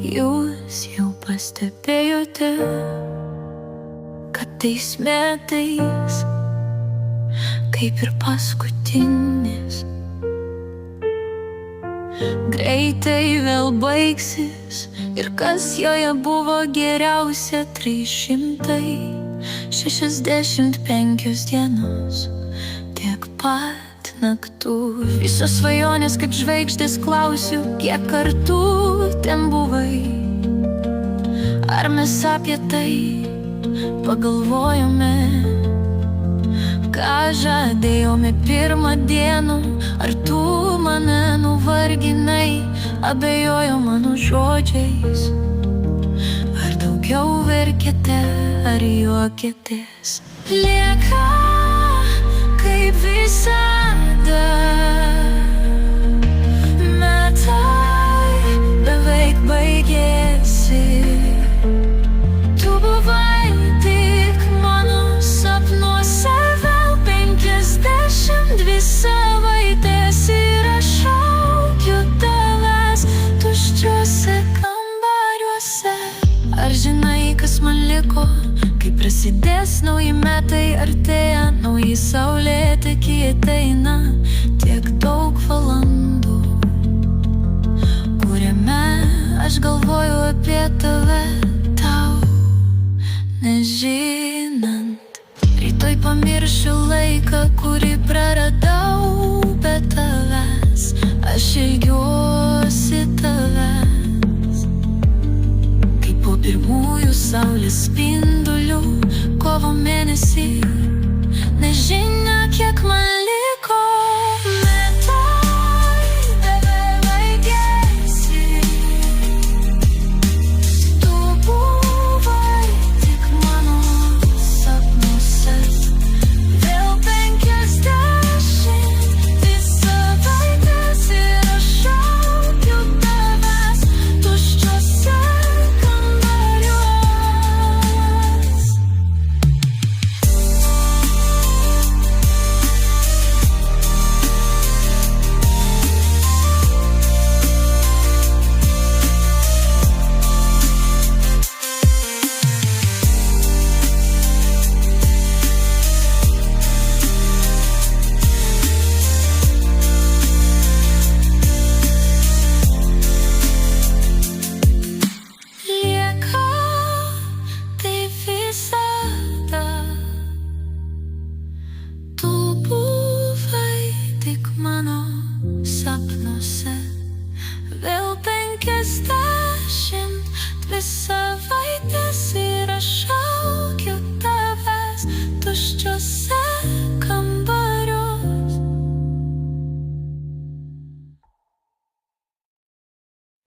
Jūs jau pastebėjote, kad tais metais, kaip ir paskutinis, greitai vėl baigsis. Ir kas joje buvo geriausia, 365 dienos, tiek pat naktų. Visos svajonės kaip žvaigždės, klausiu, kiek kartų ten buvai. Ar mes apie tai pagalvojome, ką žadėjome pirmą dieną? Ar tu mane nuvarginai, abejojo mano žodžiais? Ar daugiau verkėte, ar juokėtės? Lieka kaip visada, metai beveik baigėsi. Tu buvai tik mano sapnuose, vėl 52 savaitės ir aš šaukiu tavęs tuščiuose kambariuose. Ar žinai, kas man liko, kai prasidės nauji metai, artėja nauji saulėtekiai ateina? Tiek daug valandų, kuriame aš galvoju apie tave, tau nežinant. Rytoj pamiršiu laiką, kurį praradau be tavęs. Aš ilgiuosi tavęs, kaip po pirmųjų saulės spindulių kovo mėnesį. Nežinia, kiek man liko. Metai beveik baigėsi. Tu buvai tik mano sapnuose, vėl 52 savaitės ir aš šaukiu tavęs tuščiuose kambariuose. Lieka tai visada, tu buvai tik mano sapnuose, vėl 52 savaitės ir aš šaukiu tavęs tuščiuose kambariuose.